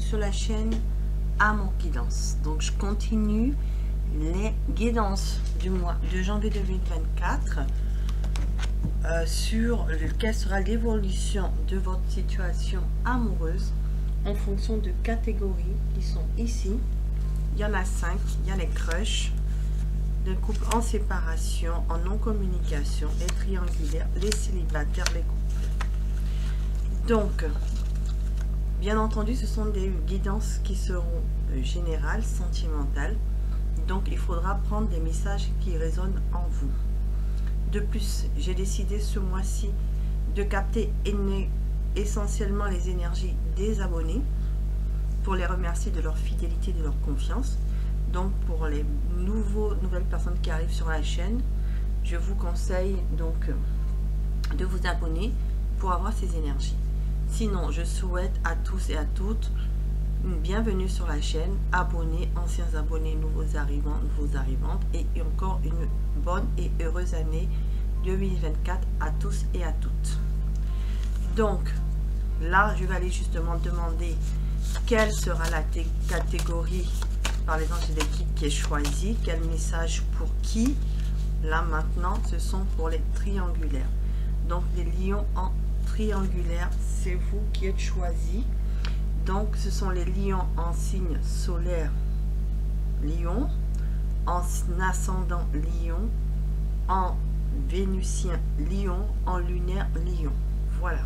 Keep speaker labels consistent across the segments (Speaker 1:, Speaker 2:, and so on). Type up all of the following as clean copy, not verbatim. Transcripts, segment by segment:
Speaker 1: sur la chaîne Amour Guidance. Donc je continue les guidances du mois de janvier 2024 sur quelle sera l'évolution de votre situation amoureuse en fonction de catégories qui sont ici. Il y en a 5, il y a les crushs, les couples en séparation, en non-communication, les triangulaires, les célibataires, les couples. Donc, bien entendu, ce sont des guidances qui seront générales, sentimentales. Donc, il faudra prendre des messages qui résonnent en vous. De plus, j'ai décidé ce mois-ci de capter essentiellement les énergies des abonnés pour les remercier de leur fidélité, de leur confiance. Donc, pour les nouvelles personnes qui arrivent sur la chaîne, je vous conseille donc de vous abonner pour avoir ces énergies. Sinon, je souhaite à tous et à toutes une bienvenue sur la chaîne, abonnés, anciens abonnés, nouveaux arrivants, nouveaux arrivantes, et encore une bonne et heureuse année 2024 à tous et à toutes. Donc, là, je vais aller justement demander quelle sera la catégorie par les anges de l'équipe qui est choisie, quel message pour qui. Là, maintenant, ce sont pour les triangulaires. Donc, les lions en triangulaire, c'est vous qui êtes choisis. Donc, ce sont les lions en signe solaire lion, en ascendant lion, en vénusien lion, en lunaire lion. Voilà.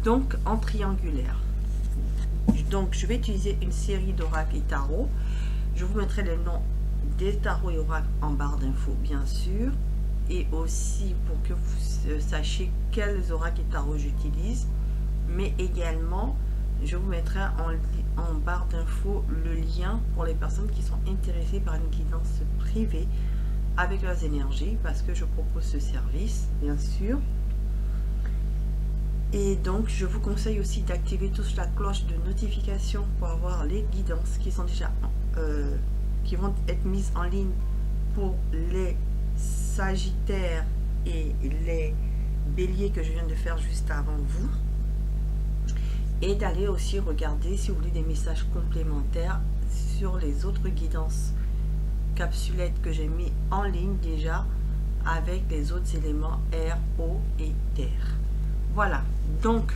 Speaker 1: Donc, en triangulaire. Donc, je vais utiliser une série d'oracles et tarots. Je vous mettrai les noms des tarots et oracles en barre d'infos, bien sûr. Et aussi pour que vous sachiez quels oracles et tarots j'utilise. Mais également, je vous mettrai en barre d'infos le lien pour les personnes qui sont intéressées par une guidance privée avec leurs énergies, parce que je propose ce service, bien sûr. Et donc, je vous conseille aussi d'activer tous la cloche de notification pour avoir les guidances qui sont déjà qui vont être mises en ligne pour les Sagittaires et les Béliers que je viens de faire juste avant vous. Et d'aller aussi regarder si vous voulez des messages complémentaires sur les autres guidances capsulettes que j'ai mis en ligne déjà avec les autres éléments air, eau et terre. Voilà, donc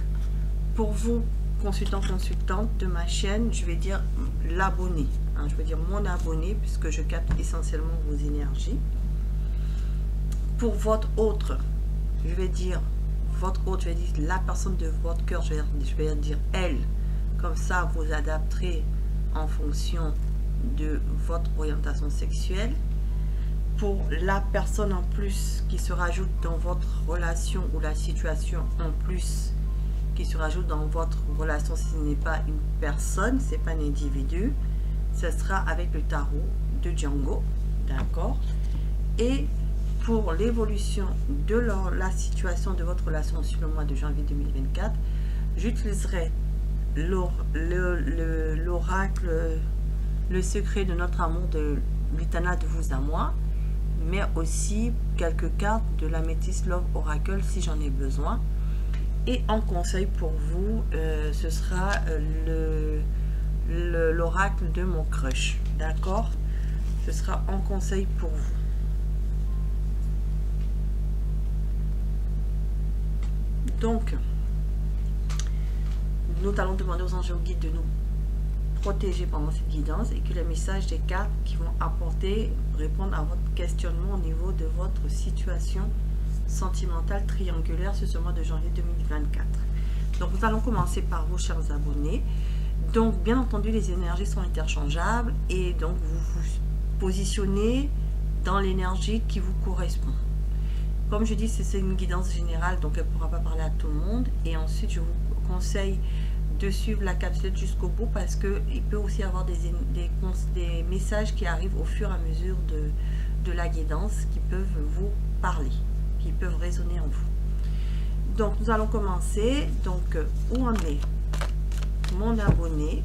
Speaker 1: pour vous consultants, consultantes de ma chaîne, je vais dire l'abonné, hein, je vais dire mon abonné puisque je capte essentiellement vos énergies. Pour votre autre, je vais dire votre autre, je vais dire la personne de votre cœur, je vais dire elle, comme ça vous adapterez en fonction de votre orientation sexuelle. Pour la personne en plus qui se rajoute dans votre relation ou la situation en plus qui se rajoute dans votre relation, si ce n'est pas une personne, c'est pas un individu, ce sera avec le tarot de Django, d'accord. Et pour l'évolution de la situation de votre relation sur le mois de janvier 2024, j'utiliserai l'oracle le secret de notre amour de Lutana de vous à moi, mais aussi quelques cartes de la Métis Love Oracle si j'en ai besoin. Et en conseil pour vous, ce sera l'oracle de mon crush, d'accord. Ce sera en conseil pour vous. Donc, nous allons demander aux anges guides de nous protéger pendant cette guidance et que les messages des cartes qui vont apporter répondre à votre questionnement au niveau de votre situation sentimentale triangulaire sur ce mois de janvier 2024. Donc, nous allons commencer par vous, chers abonnés. Donc, bien entendu, les énergies sont interchangeables et donc vous vous positionnez dans l'énergie qui vous correspond. Comme je dis, c'est une guidance générale, donc elle ne pourra pas parler à tout le monde. Et ensuite, je vous conseille de suivre la capsule jusqu'au bout parce qu'il peut aussi y avoir des messages qui arrivent au fur et à mesure de la guidance qui peuvent vous parler, qui peuvent résonner en vous. Donc, nous allons commencer. Donc, où en est mon abonné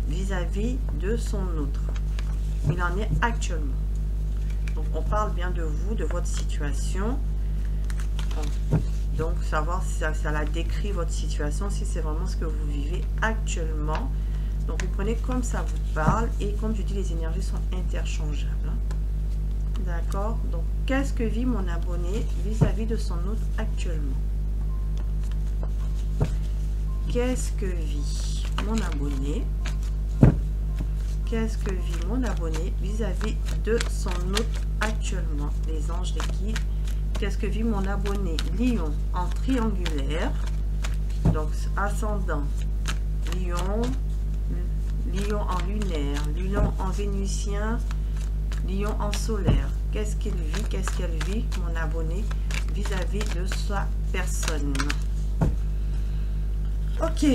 Speaker 1: vis-à-vis de son autre? Il en est actuellement. Donc, on parle bien de vous, de votre situation. Donc, savoir si ça la décrit votre situation, si c'est vraiment ce que vous vivez actuellement. Donc, vous prenez comme ça vous parle. Et comme je dis, les énergies sont interchangeables. D'accord? Donc, qu'est-ce que vit mon abonné vis-à-vis de son hôte actuellement? Qu'est-ce que vit mon abonné? Qu'est-ce que vit mon abonné vis-à-vis de son hôte actuellement? Les anges, les guides. Qu'est-ce que vit mon abonné? Lion en triangulaire. Donc, ascendant. Lion. Lion en lunaire. Lion en vénusien. Lion en solaire. Qu'est-ce qu'il vit? Qu'est-ce qu'elle vit, mon abonné, vis-à-vis de sa personne? Ok.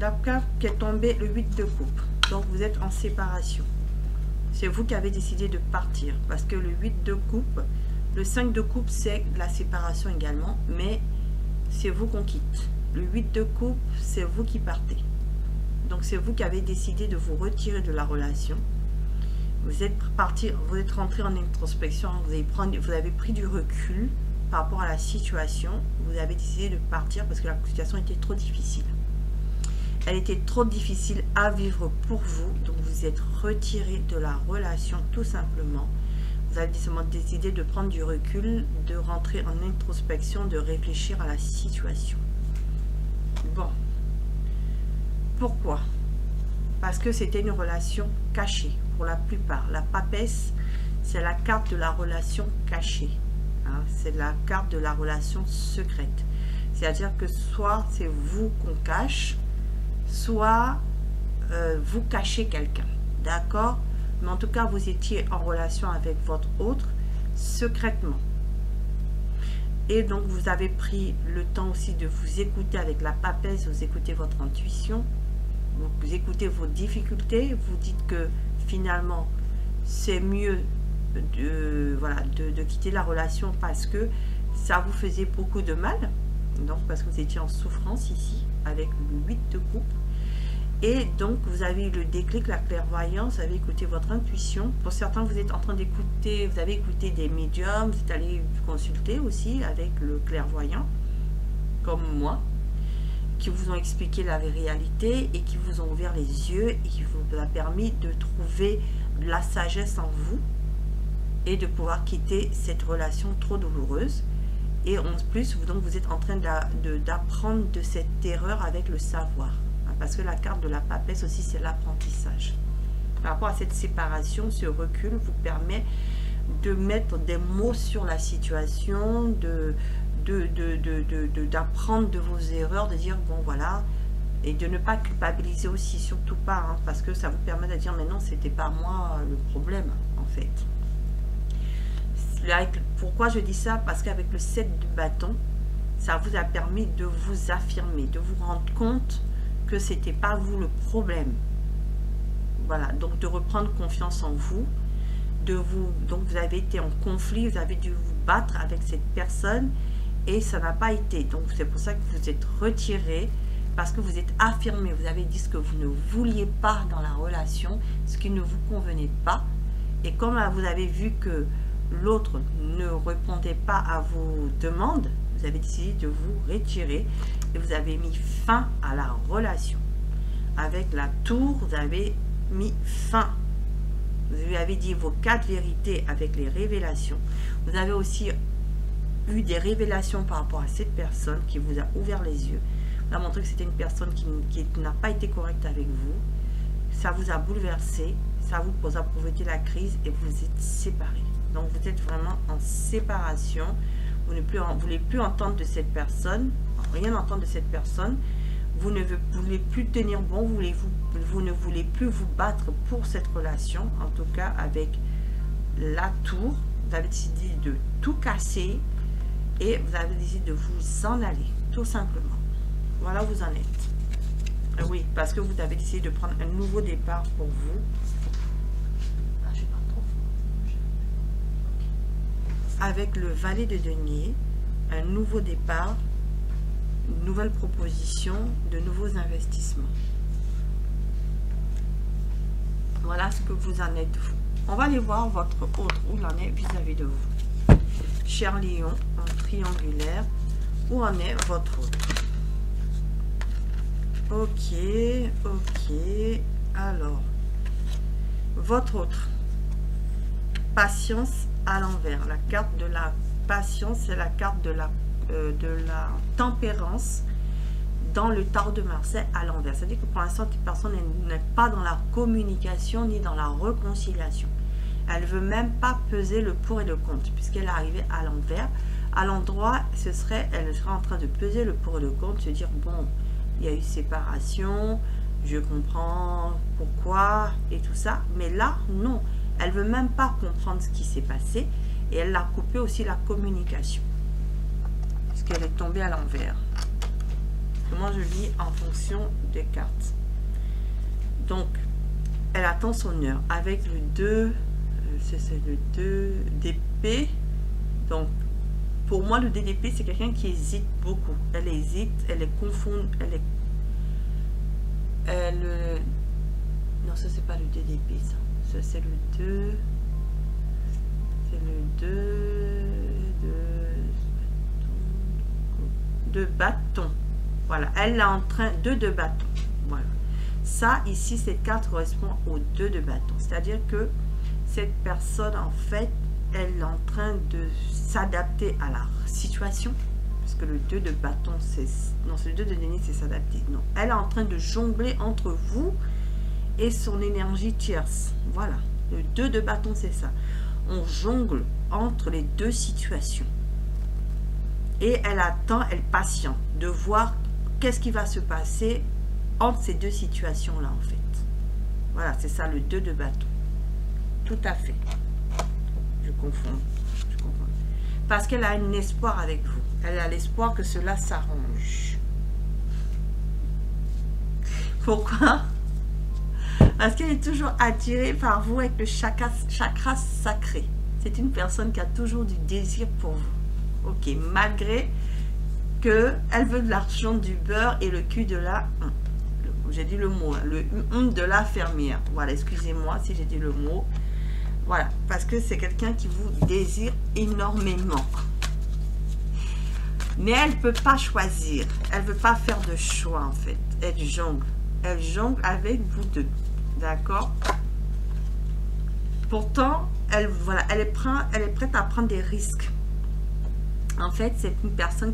Speaker 1: La carte qui est tombée, le 8 de coupe. Donc, vous êtes en séparation. C'est vous qui avez décidé de partir. Parce que le 8 de coupe, le 5 de coupe, c'est la séparation également. Mais c'est vous qu'on quitte. Le 8 de coupe, c'est vous qui partez. Donc, c'est vous qui avez décidé de vous retirer de la relation. Vous êtes parti, vous êtes rentré en introspection. Vous avez pris du recul par rapport à la situation. Vous avez décidé de partir parce que la situation était trop difficile. Elle était trop difficile à vivre pour vous. Donc, vous êtes retiré de la relation tout simplement. Vous avez décidé de prendre du recul, de rentrer en introspection, de réfléchir à la situation. Bon. Pourquoi? Parce que c'était une relation cachée pour la plupart. La papesse, c'est la carte de la relation cachée. Hein? C'est la carte de la relation secrète. C'est-à-dire que soit c'est vous qu'on cache, soit vous cachez quelqu'un. D'accord? Mais en tout cas, vous étiez en relation avec votre autre secrètement. Et donc, vous avez pris le temps aussi de vous écouter avec la papesse, vous écoutez votre intuition, vous écoutez vos difficultés, vous dites que finalement, c'est mieux de quitter la relation parce que ça vous faisait beaucoup de mal. Donc, parce que vous étiez en souffrance ici, avec le 8 de coupe. Et donc, vous avez eu le déclic, la clairvoyance, vous avez écouté votre intuition. Pour certains, vous êtes en train d'écouter, vous avez écouté des médiums, vous êtes allé consulter aussi avec le clairvoyant, comme moi, qui vous ont expliqué la réalité et qui vous ont ouvert les yeux et qui vous a permis de trouver de la sagesse en vous et de pouvoir quitter cette relation trop douloureuse. Et en plus, donc, vous êtes en train d'apprendre de cette erreur avec le savoir. Parce que la carte de la papesse aussi, c'est l'apprentissage. Par rapport à cette séparation, ce recul vous permet de mettre des mots sur la situation, d'apprendre de vos erreurs, de dire, bon voilà, et de ne pas culpabiliser aussi, surtout pas, hein, parce que ça vous permet de dire, mais non, c'était pas moi le problème, en fait. Pourquoi je dis ça? Parce qu'avec le 7 de bâton, ça vous a permis de vous affirmer, de vous rendre compte que c'était pas vous le problème. Voilà, donc de reprendre confiance en vous, donc vous avez été en conflit, vous avez dû vous battre avec cette personne et ça n'a pas été. Donc c'est pour ça que vous êtes retiré, parce que vous êtes affirmé, vous avez dit ce que vous ne vouliez pas dans la relation, ce qui ne vous convenait pas. Et comme vous avez vu que l'autre ne répondait pas à vos demandes, vous avez décidé de vous retirer et vous avez mis fin à la relation. Avec la tour, vous avez mis fin. Vous lui avez dit vos 4 vérités avec les révélations. Vous avez aussi eu des révélations par rapport à cette personne qui vous a ouvert les yeux. Vous a montré que c'était une personne qui n'a pas été correcte avec vous. Ça vous a bouleversé, ça vous a provoqué la crise et vous êtes séparés. Donc vous êtes vraiment en séparation. Vous ne voulez plus entendre de cette personne, rien entendre de cette personne. Vous ne voulez plus tenir bon, vous ne voulez plus vous battre pour cette relation. En tout cas, avec la tour, vous avez décidé de tout casser et vous avez décidé de vous en aller, tout simplement. Voilà où vous en êtes. Oui, parce que vous avez décidé de prendre un nouveau départ pour vous. Avec le valet de denier, un nouveau départ, une nouvelle proposition, de nouveaux investissements. Voilà ce que vous en êtes vous. On va aller voir votre autre, où il en est vis-à-vis de vous. Cher Lion, en triangulaire, où en est votre autre? Ok, ok, Alors, votre autre, patience à l'envers. La carte de la patience, c'est la carte de la tempérance dans le tarot de Marseille à l'envers. C'est-à-dire que pour l'instant, cette personne n'est pas dans la communication ni dans la réconciliation. Elle ne veut même pas peser le pour et le contre, puisqu'elle est arrivée à l'envers. À l'endroit, elle serait en train de peser le pour et le contre, se dire, bon, il y a eu séparation, je comprends pourquoi et tout ça. Mais là, non. Elle ne veut même pas comprendre ce qui s'est passé. Et elle a coupé aussi la communication. Puisqu'elle est tombée à l'envers. Moi, je lis en fonction des cartes. Donc, elle attend son heure. Avec le 2, c'est le 2 d'épée. Donc, pour moi, le 2 d'épée, c'est quelqu'un qui hésite beaucoup. Elle hésite, elle est confondue, non, ça, c'est pas le 2 d'épée, ça. Ça, c'est le 2. C'est le 2 de bâton. Voilà, elle est en train de bâton. Voilà. Ça, ici, cette carte correspond au 2 de bâton. C'est-à-dire que cette personne, en fait, elle est en train de s'adapter à la situation. Parce que le 2 de bâton, c'est... Non, c'est le 2 de denier, c'est s'adapter. Non, elle est en train de jongler entre vous et son énergie tierce. Voilà, le 2 de bâton, c'est ça. On jongle entre les deux situations. Et elle attend, elle patiente de voir qu'est-ce qui va se passer entre ces deux situations-là, en fait. Voilà, c'est ça, le 2 de bâton. Tout à fait. Je confonds. Parce qu'elle a un espoir avec vous. Elle a l'espoir que cela s'arrange. Pourquoi? Parce qu'elle est toujours attirée par vous avec le chakra sacré. C'est une personne qui a toujours du désir pour vous. Ok, malgré que elle veut de l'argent, du beurre et le cul de la... J'ai dit le mot, hein, le de la fermière. Voilà, excusez-moi si j'ai dit le mot. Voilà, parce que c'est quelqu'un qui vous désire énormément. Mais elle ne peut pas choisir. Elle ne veut pas faire de choix, en fait. Elle jongle. Elle jongle avec vous deux. D'accord? Pourtant, elle est prête à prendre des risques. En fait, c'est une personne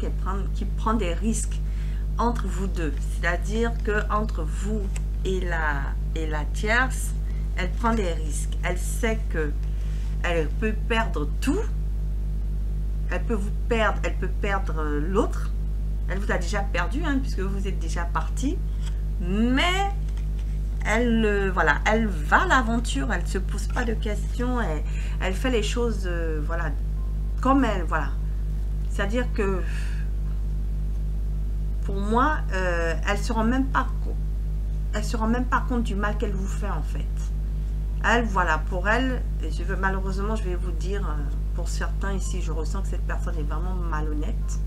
Speaker 1: qui prend des risques entre vous deux. C'est-à-dire que entre vous et la tierce, elle prend des risques. Elle sait que elle peut perdre tout. Elle peut vous perdre, elle peut perdre l'autre. Elle vous a déjà perdu, hein, puisque vous êtes déjà parti. Mais elle, voilà, elle va à l'aventure. Elle ne se pose pas de questions. Elle fait les choses, voilà, comme elle, voilà. C'est-à-dire que, pour moi, elle ne se rend même pas compte. Elle se rend même pas compte du mal qu'elle vous fait, en fait. Elle, voilà, pour elle, malheureusement, je vais vous dire, pour certains ici, je ressens que cette personne est vraiment malhonnête.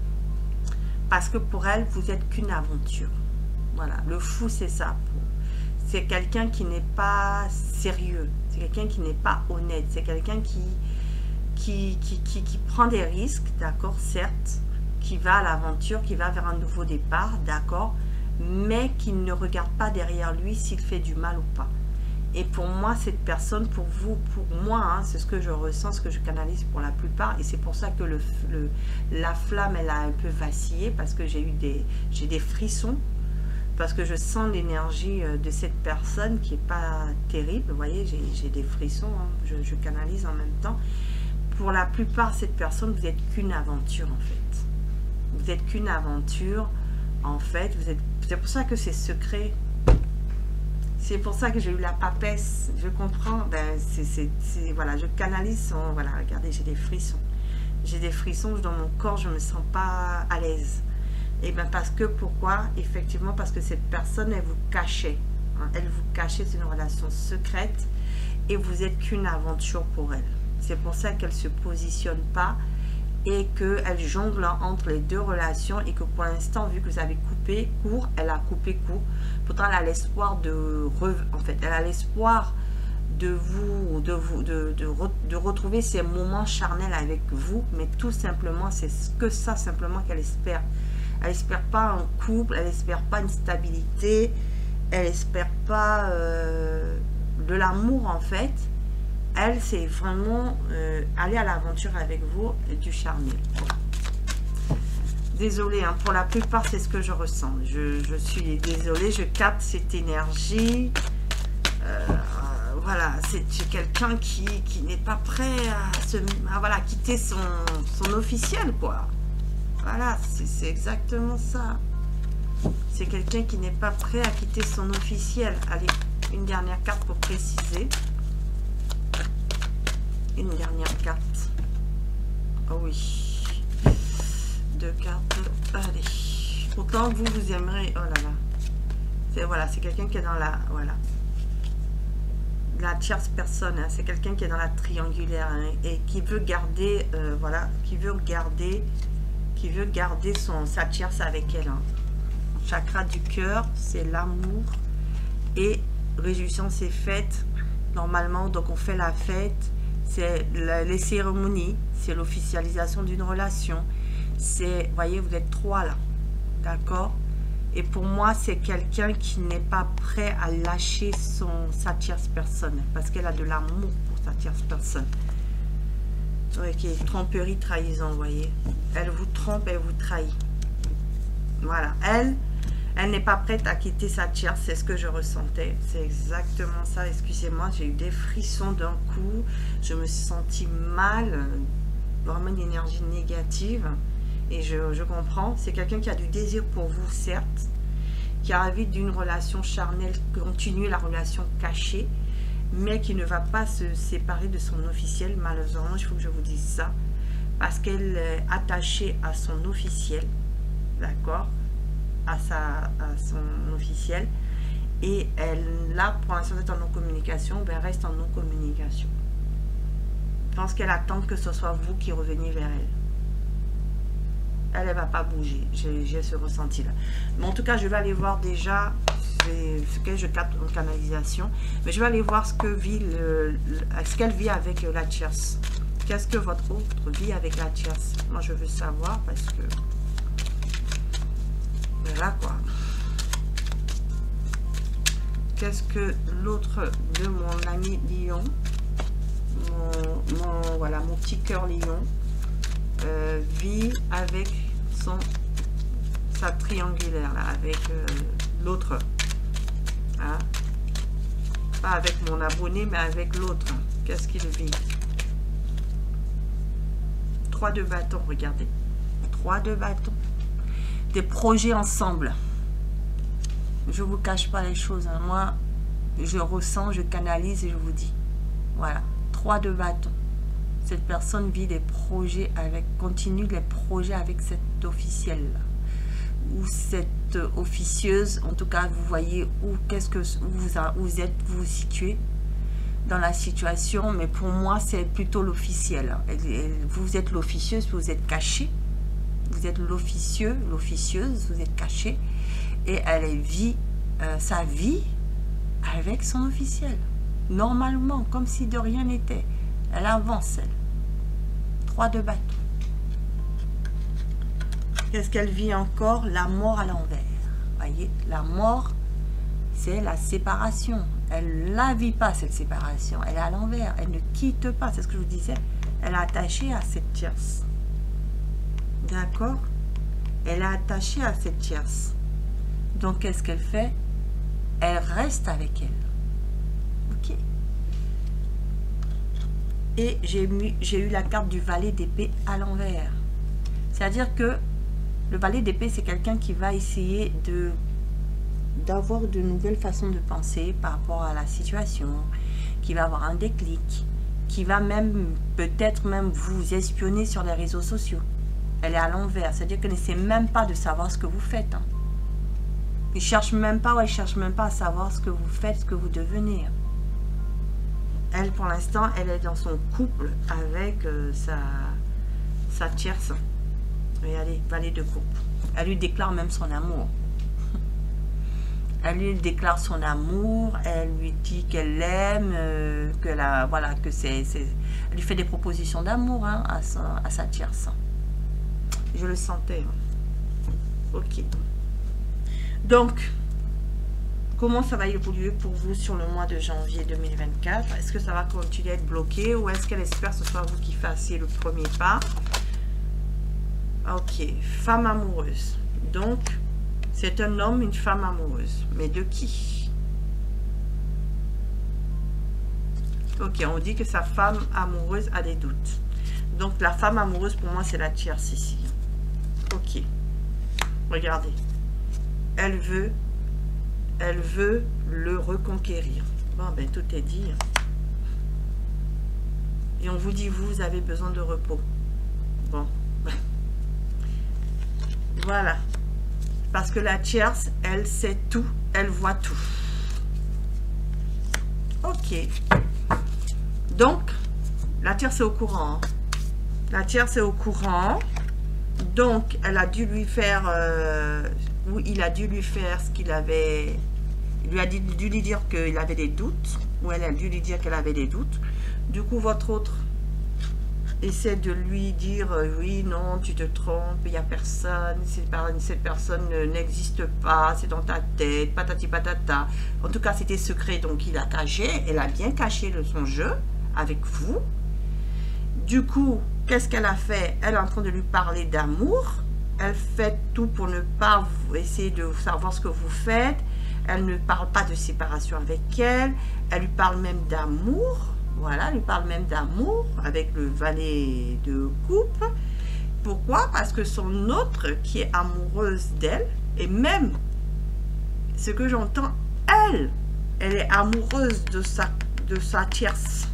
Speaker 1: Parce que pour elle, vous n'êtes qu'une aventure. Voilà, le fou, c'est ça. C'est quelqu'un qui n'est pas sérieux. C'est quelqu'un qui n'est pas honnête. C'est quelqu'un qui prend des risques, d'accord, certes, qui va à l'aventure, qui va vers un nouveau départ, d'accord, mais qui ne regarde pas derrière lui s'il fait du mal ou pas. Et pour moi, cette personne, pour vous, pour moi, hein, c'est ce que je ressens, ce que je canalise pour la plupart. Et c'est pour ça que la flamme, elle a un peu vacillé, parce que j'ai des frissons, parce que je sens l'énergie de cette personne qui n'est pas terrible. Vous voyez, j'ai des frissons, hein, je canalise en même temps. Pour la plupart, cette personne, vous n'êtes qu'une aventure, en fait. Vous n'êtes qu'une aventure, en fait. C'est pour ça que c'est secret. C'est pour ça que j'ai eu la papesse. Je comprends. Ben, voilà, je canalise. Voilà, regardez, j'ai des frissons. J'ai des frissons dans mon corps. Je ne me sens pas à l'aise. Et bien parce que, pourquoi? Effectivement, parce que cette personne, elle vous cachait. Hein, elle vous cachait, c'est une relation secrète. Et vous n'êtes qu'une aventure pour elle. C'est pour ça qu'elle ne se positionne pas. Et qu'elle jongle entre les deux relations. Et que pour l'instant, vu que vous avez coupé court, elle a coupé court. Pourtant, elle a l'espoir elle a l'espoir de retrouver ces moments charnels avec vous. Mais tout simplement, c'est que ça simplement qu'elle espère. Elle n'espère pas un couple, elle n'espère pas une stabilité. elle espère pas de l'amour en fait. Elle, c'est vraiment aller à l'aventure avec vous et du charnel. Désolée, hein, pour la plupart, c'est ce que je ressens. Je suis désolée, je capte cette énergie. Voilà, c'est quelqu'un qui n'est pas prêt à voilà, quitter son officiel, quoi. Voilà, c'est exactement ça. C'est quelqu'un qui n'est pas prêt à quitter son officiel. Allez, une dernière carte pour préciser. Une dernière carte. Oh oui. 2 cartes. Allez. Pourtant, vous aimerez... Oh là là. Voilà, c'est quelqu'un qui est dans la... Voilà. La tierce personne. Hein, c'est quelqu'un qui est dans la triangulaire. Hein, et qui veut garder... voilà. Qui veut garder sa tierce avec elle. Hein. Chakra du cœur, c'est l'amour. Et réjouissance et fête. Normalement, donc on fait la fête. C'est les cérémonies. C'est l'officialisation d'une relation. C'est, voyez, vous êtes 3 là. D'accord? Et pour moi, c'est quelqu'un qui n'est pas prêt à lâcher sa tierce personne. Parce qu'elle a de l'amour pour sa tierce personne. Ok, tromperie, trahison, vous voyez. Elle vous trompe, elle vous trahit. Voilà. Elle n'est pas prête à quitter sa tierce, c'est ce que je ressentais. C'est exactement ça. Excusez-moi, j'ai eu des frissons d'un coup. Je me suis sentie mal. Vraiment une énergie négative. Et je comprends. C'est quelqu'un qui a du désir pour vous, certes. Qui a envie d'une relation charnelle, continuer la relation cachée. Mais qui ne va pas se séparer de son officiel, malheureusement. Il faut que je vous dise ça. Parce qu'elle est attachée à son officiel. D'accord? À son officiel. Et elle, là, pour l'instant, est en non-communication, ben, reste en non-communication. Je pense qu'elle attend que ce soit vous qui reveniez vers elle. Elle ne va pas bouger. J'ai ce ressenti-là. Mais en tout cas, je vais aller voir déjà ce que je capte en canalisation. Mais je vais aller voir ce qu'elle vit avec la tierce. Qu'est-ce que votre autre vit avec la tierce? Moi, je veux savoir parce que... Voilà quoi. Qu'est-ce que l'autre de mon ami lion, voilà, mon petit cœur lion, vit avec sa triangulaire là, avec l'autre. Hein? Pas avec mon abonné, mais avec l'autre. Qu'est-ce qu'il vit? 3 de bâton, regardez. 3 de bâton. Des projets ensemble. Je vous cache pas les choses. Hein. Moi, je ressens, je canalise et je vous dis. Voilà. 3 de bâton. Cette personne vit des projets avec, continue les projets avec cette officielle là. Ou cette officieuse. En tout cas, vous voyez où vous êtes, vous vous situez dans la situation. Mais pour moi, c'est plutôt l'officiel. Vous êtes l'officieuse, vous êtes caché. Vous êtes l'officieux, l'officieuse, vous êtes caché. Et elle vit sa vie avec son officiel. Normalement, comme si de rien n'était. Elle avance, elle. 3 de bâton. Qu'est-ce qu'elle vit encore? La mort à l'envers. Voyez, la mort, c'est la séparation. Elle ne la vit pas, cette séparation. Elle est à l'envers. Elle ne quitte pas. C'est ce que je vous disais. Elle est attachée à cette tierce. D'accord? Elle est attachée à cette tierce. Donc, qu'est-ce qu'elle fait? Elle reste avec elle. Ok. Et j'ai eu la carte du valet d'épée à l'envers. C'est-à-dire que le valet d'épée, c'est quelqu'un qui va essayer d'avoir de nouvelles façons de penser par rapport à la situation, qui va avoir un déclic, qui va même, peut-être même vous espionner sur les réseaux sociaux. Elle est à l'envers, c'est-à-dire qu'elle n'essaie même pas de savoir ce que vous faites. Hein. Il ne cherche même pas, ou elle ne cherche même pas à savoir ce que vous faites, ce que vous devenez. Elle, pour l'instant, elle est dans son couple avec sa tierce. Regardez, valet de coupe. Elle lui déclare même son amour. Elle lui déclare son amour, elle lui dit qu'elle l'aime, voilà, que elle lui fait des propositions d'amour hein, à sa tierce. Je le sentais. Ok. Donc, comment ça va évoluer pour vous sur le mois de janvier 2024? Est-ce que ça va continuer à être bloqué ou est-ce qu'elle espère que ce soit vous qui fassiez le premier pas? Ok, femme amoureuse. Donc, c'est un homme, une femme amoureuse. Mais de qui? Ok, on dit que sa femme amoureuse a des doutes. Donc, la femme amoureuse, pour moi, c'est la tierce ici. Ok. Regardez. Elle veut le reconquérir. Bon, ben, tout est dit. Et on vous dit, vous avez besoin de repos. Bon. Voilà. Parce que la tierce, elle sait tout. Elle voit tout. Ok. Donc, la tierce est au courant. La tierce est au courant. Donc, elle a dû lui faire... ou il a dû lui faire ce qu'il avait... Il lui a dû lui dire qu'il avait des doutes. Ou elle a dû lui dire qu'elle avait des doutes. Du coup, votre autre essaie de lui dire oui, non, tu te trompes, il n'y a personne, cette personne n'existe pas, c'est dans ta tête, patati patata. En tout cas, c'était secret, donc il a caché, elle a bien caché son jeu avec vous. Du coup, qu'est-ce qu'elle a fait? Elle est en train de lui parler d'amour. Elle fait tout pour ne pas essayer de savoir ce que vous faites. Elle ne parle pas de séparation avec elle. Elle lui parle même d'amour. Voilà, elle lui parle même d'amour avec le valet de coupe. Pourquoi? Parce que son autre qui est amoureuse d'elle, et même ce que j'entends, elle est amoureuse de sa tierce.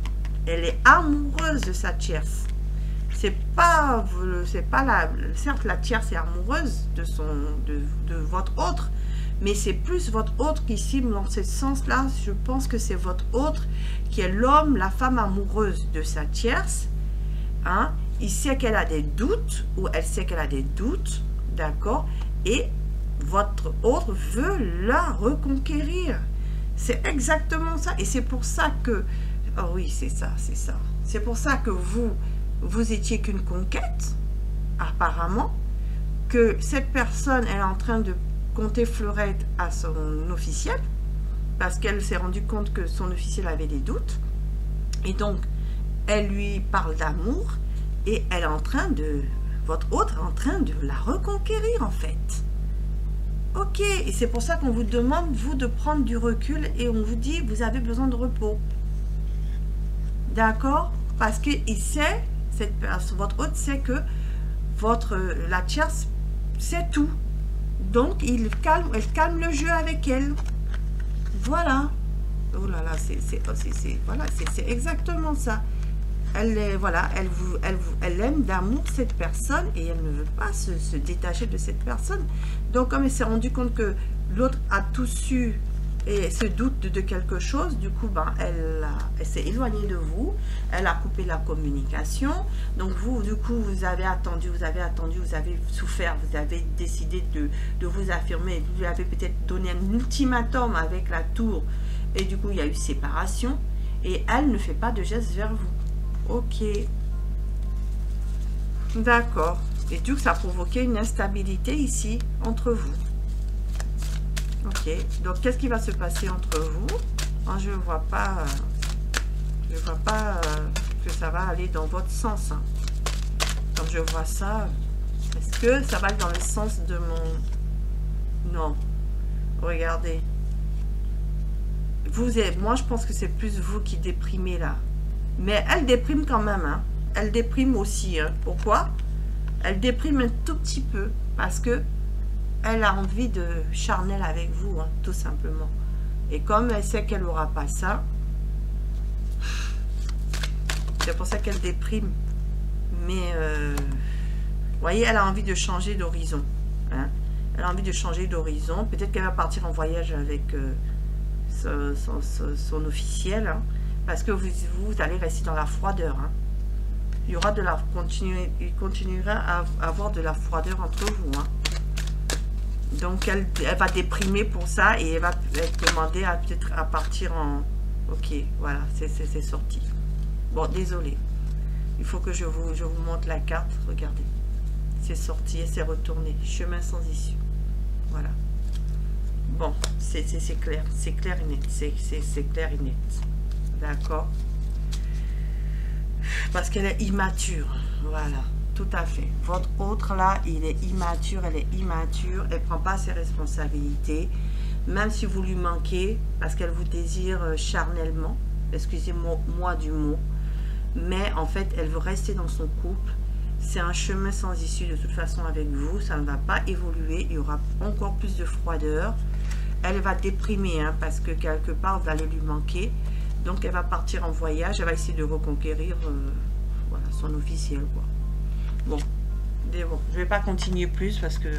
Speaker 1: Elle est amoureuse de sa tierce. C'est pas la... Certes, la tierce est amoureuse de votre autre, mais c'est plus votre autre qui cible dans ce sens-là. Je pense que c'est votre autre qui est l'homme, la femme amoureuse de sa tierce. Hein? Il sait qu'elle a des doutes, ou elle sait qu'elle a des doutes, d'accord? Et votre autre veut la reconquérir. C'est exactement ça. Et c'est pour ça que... Oh oui, c'est ça, c'est ça. C'est pour ça que vous étiez qu'une conquête, apparemment, que cette personne, elle est en train de compter fleurette à son officiel, parce qu'elle s'est rendue compte que son officiel avait des doutes, et donc, elle lui parle d'amour, et elle est en train de... Votre autre est en train de la reconquérir, en fait. Ok, et c'est pour ça qu'on vous demande, vous, de prendre du recul, et on vous dit, vous avez besoin de repos. D'accord? Parce qu'il sait, votre hôte sait que la tierce sait tout. Donc, elle calme le jeu avec elle. Voilà. Oh là là, c'est exactement ça. Elle aime d'amour cette personne et elle ne veut pas se détacher de cette personne. Donc, comme elle s'est rendue compte que l'autre a tout su et se doute de quelque chose, du coup, ben, elle s'est éloignée de vous, elle a coupé la communication. Donc vous, du coup, vous avez attendu, vous avez souffert, vous avez décidé de vous affirmer, vous lui avez peut-être donné un ultimatum avec la tour, et du coup, il y a eu séparation, et elle ne fait pas de geste vers vous. Ok. D'accord. Et du coup, ça a provoqué une instabilité ici, entre vous. Ok, donc qu'est-ce qui va se passer entre vous? Je ne vois pas, que ça va aller dans votre sens. Hein. Quand je vois ça, est-ce que ça va aller dans le sens de mon... Non, regardez. Moi, je pense que c'est plus vous qui déprimez là. Mais elle déprime quand même. Hein. Elle déprime aussi. Hein. Pourquoi? Elle déprime un tout petit peu parce que elle a envie de charnel avec vous, hein, tout simplement. Et comme elle sait qu'elle n'aura pas ça, c'est pour ça qu'elle déprime. Mais, vous voyez, elle a envie de changer d'horizon. Hein. Elle a envie de changer d'horizon. Peut-être qu'elle va partir en voyage avec son officiel. Hein, parce que vous allez rester dans la froideur. Hein. Il y aura il continuera à avoir de la froideur entre vous. Hein. Donc, elle va déprimer pour ça et elle va demander peut-être à partir en... Ok, voilà, c'est sorti. Bon, désolé. Il faut que je vous montre la carte. Regardez. C'est sorti et c'est retourné. Chemin sans issue. Voilà. Bon, c'est clair. C'est clair et net. C'est clair et net. D'accord? Parce qu'elle est immature. Voilà. Tout à fait. Votre autre là, il est immature, elle est immature. Elle ne prend pas ses responsabilités. Même si vous lui manquez, parce qu'elle vous désire charnellement. Excusez-moi du mot. Mais en fait, elle veut rester dans son couple. C'est un chemin sans issue de toute façon avec vous. Ça ne va pas évoluer. Il y aura encore plus de froideur. Elle va déprimer hein, parce que quelque part, vous allez lui manquer. Donc, elle va partir en voyage. Elle va essayer de reconquérir voilà, son officiel. Quoi. Bon, je ne vais pas continuer plus parce que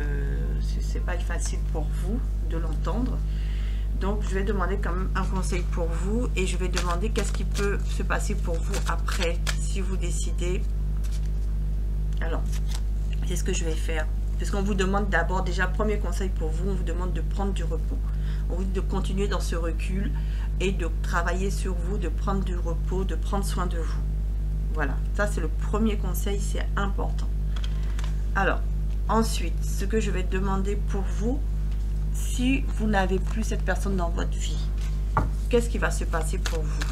Speaker 1: c'est pas facile pour vous de l'entendre. Donc, je vais demander quand même un conseil pour vous et je vais demander qu'est-ce qui peut se passer pour vous après si vous décidez. Alors, c'est ce que je vais faire. Parce qu'on vous demande d'abord, déjà, premier conseil pour vous, on vous demande de prendre du repos. On vous dit de continuer dans ce recul et de travailler sur vous, de prendre du repos, de prendre soin de vous. Voilà, ça c'est le premier conseil, c'est important. Alors, ensuite, ce que je vais demander pour vous, si vous n'avez plus cette personne dans votre vie, qu'est-ce qui va se passer pour vous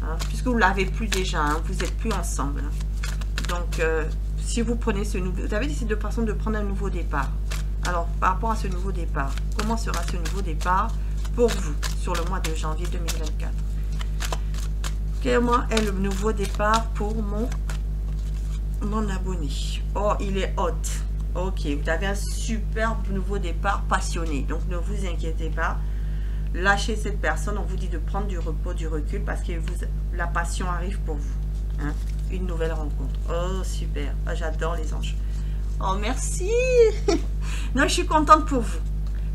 Speaker 1: hein? Puisque vous ne l'avez plus déjà, hein, vous n'êtes plus ensemble. Hein. Donc, si vous prenez ce nouveau... Vous avez décidé de façon de prendre un nouveau départ. Alors, par rapport à ce nouveau départ, comment sera ce nouveau départ pour vous sur le mois de janvier 2024? Comment est le nouveau départ pour mon abonné? Oh, il est hot. Ok, vous avez un superbe nouveau départ passionné. Donc, ne vous inquiétez pas. Lâchez cette personne. On vous dit de prendre du repos, du recul parce que la passion arrive pour vous. Hein? Une nouvelle rencontre. Oh, super. Oh, j'adore les anges. Oh, merci. Non, je suis contente pour vous.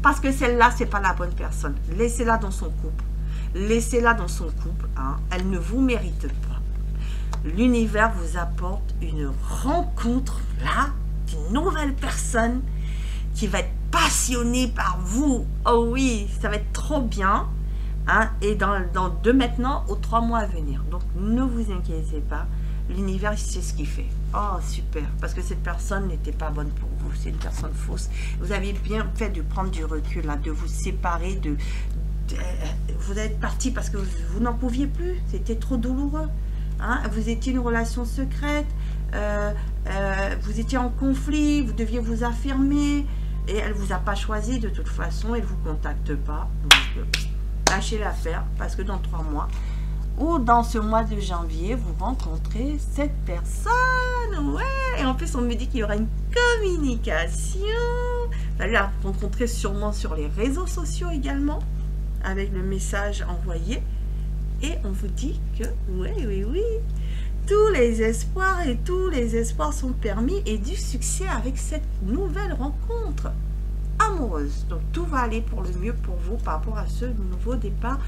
Speaker 1: Parce que celle-là, c'est pas la bonne personne. Laissez-la dans son couple. Laissez-la dans son couple. Hein. Elle ne vous mérite pas. L'univers vous apporte une rencontre, là, d'une nouvelle personne qui va être passionnée par vous. Oh oui, ça va être trop bien. Hein. Et de maintenant aux 3 mois à venir. Donc, ne vous inquiétez pas. L'univers, il sait ce qu'il fait. Oh, super. Parce que cette personne n'était pas bonne pour vous. C'est une personne fausse. Vous avez bien fait de prendre du recul, là, de vous séparer, vous êtes parti parce que vous n'en pouviez plus. C'était trop douloureux. Hein? Vous étiez une relation secrète. Vous étiez en conflit. Vous deviez vous affirmer. Et elle ne vous a pas choisi de toute façon. Elle ne vous contacte pas. Donc, lâchez l'affaire parce que dans 3 mois... ou dans ce mois de janvier, vous rencontrez cette personne. Ouais. Et en plus, on me dit qu'il y aura une communication. Vous allez la rencontrer sûrement sur les réseaux sociaux également, avec le message envoyé. Et on vous dit que, oui, tous les espoirs et tous les espoirs sont permis et du succès avec cette nouvelle rencontre amoureuse. Donc, tout va aller pour le mieux pour vous par rapport à ce nouveau départ.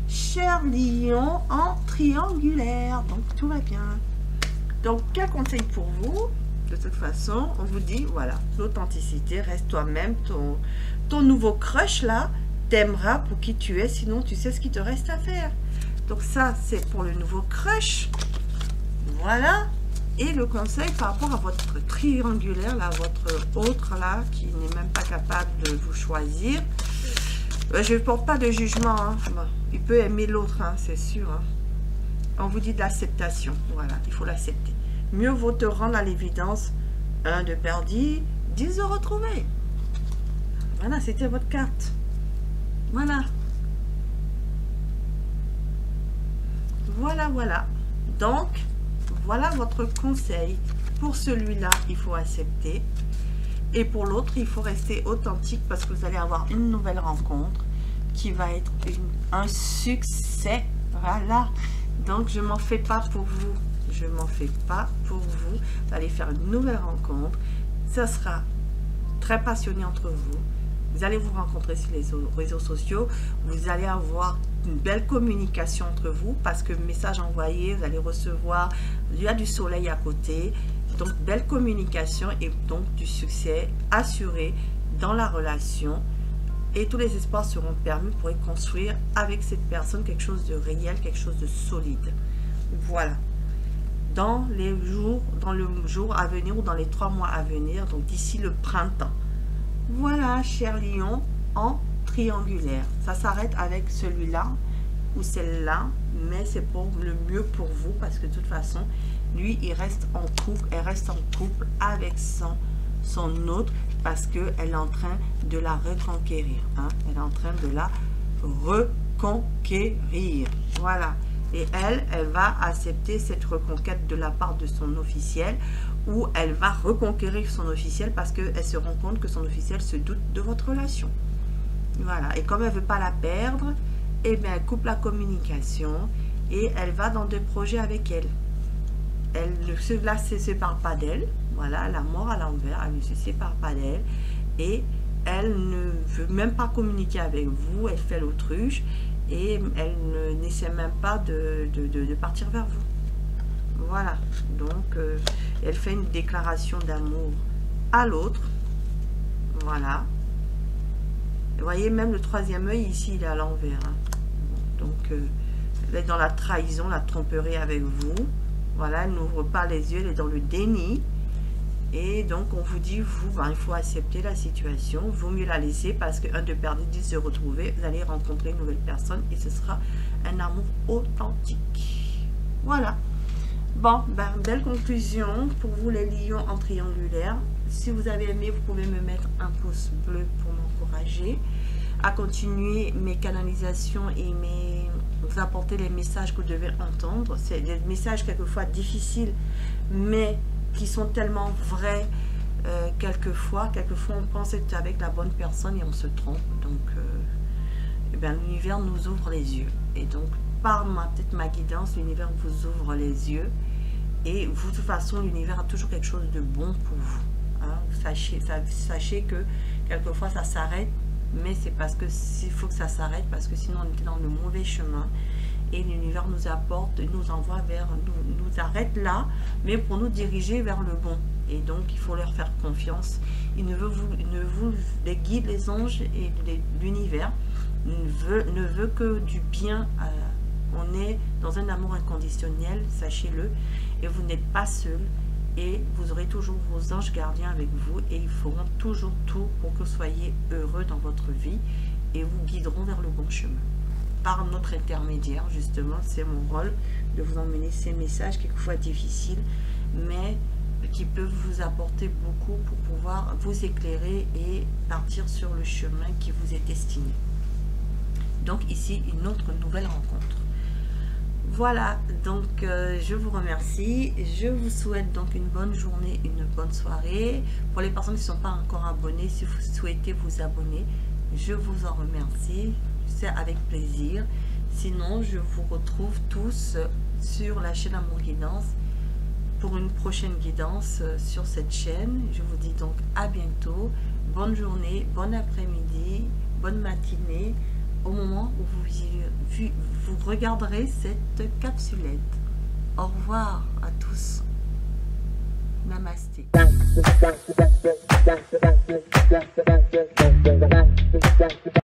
Speaker 1: Cher lion en triangulaire, donc tout va bien. Donc quel conseil pour vous? De toute façon, on vous dit, voilà, l'authenticité, reste toi-même, ton nouveau crush là, t'aimera pour qui tu es, sinon tu sais ce qui te reste à faire. Donc ça, c'est pour le nouveau crush. Voilà. Et le conseil par rapport à votre triangulaire, là, votre autre là, qui n'est même pas capable de vous choisir. Je ne porte pas de jugement. Hein. Bon, il peut aimer l'autre, hein, c'est sûr. Hein. On vous dit de l'acceptation. Voilà, il faut l'accepter. Mieux vaut te rendre à l'évidence. 1 de perdu, 10 de retrouvé. Voilà, c'était votre carte. Voilà. Voilà. Donc, voilà votre conseil. Pour celui-là, il faut accepter. Et pour l'autre, il faut rester authentique parce que vous allez avoir une nouvelle rencontre qui va être un succès. Voilà. Donc, je ne m'en fais pas pour vous. Je ne m'en fais pas pour vous. Vous allez faire une nouvelle rencontre. Ça sera très passionné entre vous. Vous allez vous rencontrer sur les réseaux sociaux. Vous allez avoir une belle communication entre vous parce que message envoyé, vous allez recevoir, il y a du soleil à côté. Donc, belle communication et donc du succès assuré dans la relation. Et tous les espoirs seront permis pour construire avec cette personne quelque chose de réel, quelque chose de solide. Voilà. Dans le jour à venir ou dans les 3 mois à venir, donc d'ici le printemps. Voilà, cher lion en triangle. triangulaire. Ça s'arrête avec celui-là ou celle-là, mais c'est pour le mieux pour vous parce que de toute façon, lui, il reste en couple, elle reste en couple avec son autre parce qu'elle est en train de la reconquérir. Hein? Elle est en train de la reconquérir. Voilà. Et elle va accepter cette reconquête de la part de son officiel, ou elle va reconquérir son officiel parce qu'elle se rend compte que son officiel se doute de votre relation. Voilà. Et comme elle ne veut pas la perdre, eh bien, elle coupe la communication et elle va dans des projets avec elle. Elle ne se sépare pas d'elle. Voilà, la mort à l'envers, elle ne se sépare pas d'elle. Et elle ne veut même pas communiquer avec vous. Elle fait l'autruche. Et elle n'essaie même pas de partir vers vous. Voilà. Donc, elle fait une déclaration d'amour à l'autre. Voilà. Vous voyez, même le troisième œil, ici, il est à l'envers. Hein. Donc, elle est dans la trahison, la tromperie avec vous. Voilà, elle n'ouvre pas les yeux, elle est dans le déni. Et donc, on vous dit, vous, ben, il faut accepter la situation. Il vaut mieux la laisser parce qu'un de perdu, 10 se retrouver. Vous allez rencontrer une nouvelle personne et ce sera un amour authentique. Voilà. Bon, ben, belle conclusion pour vous les lions en triangulaire. Si vous avez aimé, vous pouvez me mettre un pouce bleu pour m'encourager à continuer mes canalisations et vous apporter les messages que vous devez entendre. C'est des messages quelquefois difficiles, mais qui sont tellement vrais. Quelquefois on pense être avec la bonne personne et on se trompe. Donc, eh bien, l'univers nous ouvre les yeux. Et donc, par peut-être ma guidance, l'univers vous ouvre les yeux. Et vous, de toute façon, l'univers a toujours quelque chose de bon pour vous. Hein? Sachez que quelquefois, ça s'arrête. Mais c'est parce que il faut que ça s'arrête, parce que sinon on était dans le mauvais chemin. Et l'univers nous apporte, nous envoie vers, nous arrête là, mais pour nous diriger vers le bon. Et donc il faut leur faire confiance. Il ne veut les guides, les anges et l'univers ne veut que du bien. On est dans un amour inconditionnel, sachez-le, et vous n'êtes pas seul. Et vous aurez toujours vos anges gardiens avec vous et ils feront toujours tout pour que vous soyez heureux dans votre vie et vous guideront vers le bon chemin. Par notre intermédiaire, justement, c'est mon rôle de vous emmener ces messages quelquefois difficiles, mais qui peuvent vous apporter beaucoup pour pouvoir vous éclairer et partir sur le chemin qui vous est destiné. Donc ici, une autre nouvelle rencontre. Voilà, donc je vous remercie, je vous souhaite donc une bonne journée, une bonne soirée. Pour les personnes qui ne sont pas encore abonnées, si vous souhaitez vous abonner, je vous en remercie, c'est avec plaisir. Sinon, je vous retrouve tous sur la chaîne Amour Guidance pour une prochaine guidance sur cette chaîne. Je vous dis donc à bientôt, bonne journée, bon après-midi, bonne matinée. Au moment où vous regarderez cette capsulette. Au revoir à tous. Namasté.